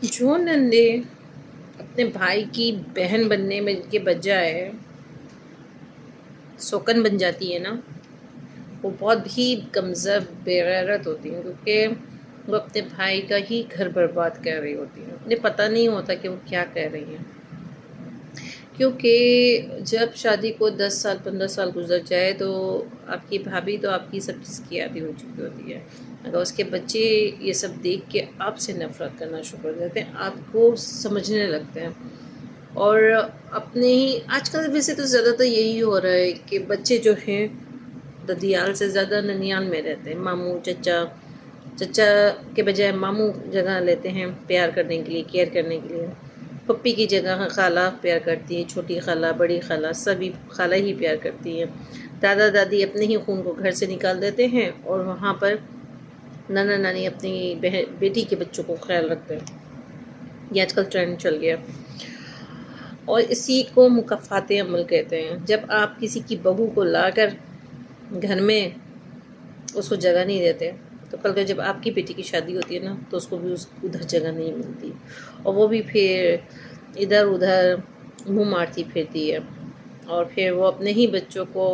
جو نندے اپنے بھائی کی بہن بننے میں کے بجائے سوکن بن جاتی ہے نا، وہ بہت ہی کمزور بے غیرت ہوتی ہیں، کیونکہ وہ اپنے بھائی کا ہی گھر برباد کر رہی ہوتی ہیں. انہیں پتہ نہیں ہوتا کہ وہ کیا کہہ رہی ہیں، کیونکہ جب شادی کو 10 سال 15 سال گزر جائے تو آپ کی بھابھی تو آپ کی سب چیز کی عادی ہو چکی ہوتی ہے. اگر اس کے بچے یہ سب دیکھ کے آپ سے نفرت کرنا شروع کر دیتے ہیں، آپ کو سمجھنے لگتے ہیں. اور اپنے ہی آج کل ویسے تو زیادہ تر یہی ہو رہا ہے کہ بچے جو ہیں ددیال سے زیادہ ننیال میں رہتے ہیں. ماموں چچا کے بجائے ماموں جگہ لیتے ہیں پیار کرنے کے لیے، کیئر کرنے کے لیے. پپی کی جگہ خالہ پیار کرتی ہے، چھوٹی خالہ بڑی خالہ سبھی خالہ ہی پیار کرتی ہیں. دادا دادی اپنے ہی خون کو گھر سے نکال دیتے ہیں اور وہاں پر نانا نانی اپنی بیٹی کے بچوں کو خیال رکھتے ہیں. یہ آج کل ٹرینڈ چل گیا اور اسی کو مکافات عمل کہتے ہیں. جب آپ کسی کی بہو کو لا کر گھر میں اس کو جگہ نہیں دیتے تو کل کو جب آپ کی بیٹی کی شادی ہوتی ہے نا تو اس کو بھی ادھر جگہ نہیں ملتی، اور وہ بھی پھر ادھر ادھر منہ مارتی پھرتی ہے. اور پھر وہ اپنے ہی بچوں کو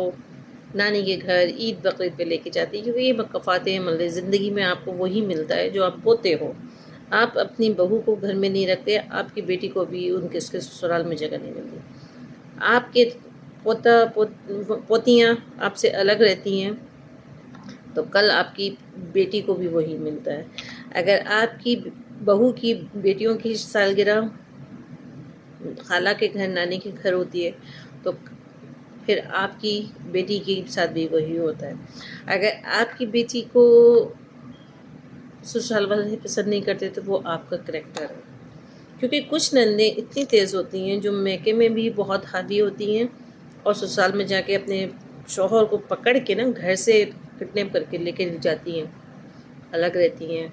نانی کے گھر عید بقرعید پہ لے کے جاتی ہے، کیونکہ یہ مکافات عمل ہے. زندگی میں آپ کو وہی ملتا ہے جو آپ بوتے ہو. آپ اپنی بہو کو گھر میں نہیں رکھتے، آپ کی بیٹی کو بھی ان کے سسرال میں جگہ نہیں ملتی. آپ کے پوتیاں آپ سے الگ رہتی ہیں تو کل آپ کی بیٹی کو بھی وہی ملتا ہے. اگر آپ کی بہو کی بیٹیوں کی سالگرہ خالہ کے گھر نانی کے گھر ہوتی ہے تو پھر آپ کی بیٹی کے ساتھ بھی وہی ہوتا ہے. اگر آپ کی بیٹی کو سسرال والے پسند نہیں کرتے تو وہ آپ کا کریکٹر ہے. کیونکہ کچھ نندیں اتنی تیز ہوتی ہیں جو میکے میں بھی بہت ہادی ہوتی ہیں اور سسرال میں جا کے اپنے شوہر کو پکڑ کے نا گھر سے کڈنیپ کر کے لے کے جاتی ہیں، الگ رہتی ہیں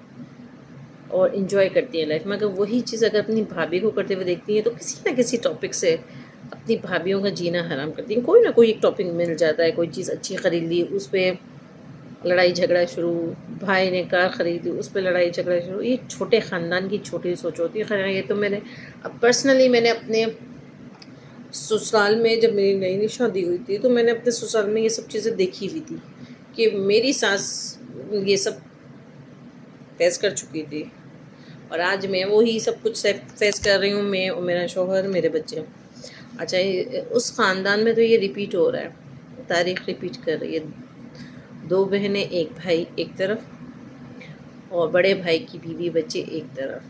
اور انجوائے کرتی ہیں لائف میں. اگر وہی چیز اگر اپنی بھابھی کو کرتے ہوئے دیکھتی ہیں تو کسی نہ کسی ٹاپک سے اپنی بھابھیوں کا جینا حرام کرتی ہیں. کوئی نہ کوئی ایک ٹاپک مل جاتا ہے، کوئی چیز اچھی خرید لی اس پہ لڑائی جھگڑا شروع، بھائی نے کار خریدی اس پہ لڑائی جھگڑا شروع. یہ چھوٹے خاندان کی چھوٹی سوچ ہوتی ہے. خیر یہ تو میں نے اب پرسنلی میں نے اپنے سسرال میں جب میری نئی نئی شادی ہوئی تھی تو میں نے اپنے سسرال میں یہ سب چیزیں دیکھی ہوئی تھی کہ میری ساس یہ سب فیس کر چکی تھی اور آج میں وہی سب کچھ فیس کر رہی ہوں، میں اور میرا شوہر میرے بچے. اچھا اس خاندان میں تو یہ ریپیٹ ہو رہا ہے، تاریخ ریپیٹ کر رہی ہے. 2 بہنیں 1 بھائی ایک طرف اور بڑے بھائی کی بیوی بچے ایک طرف.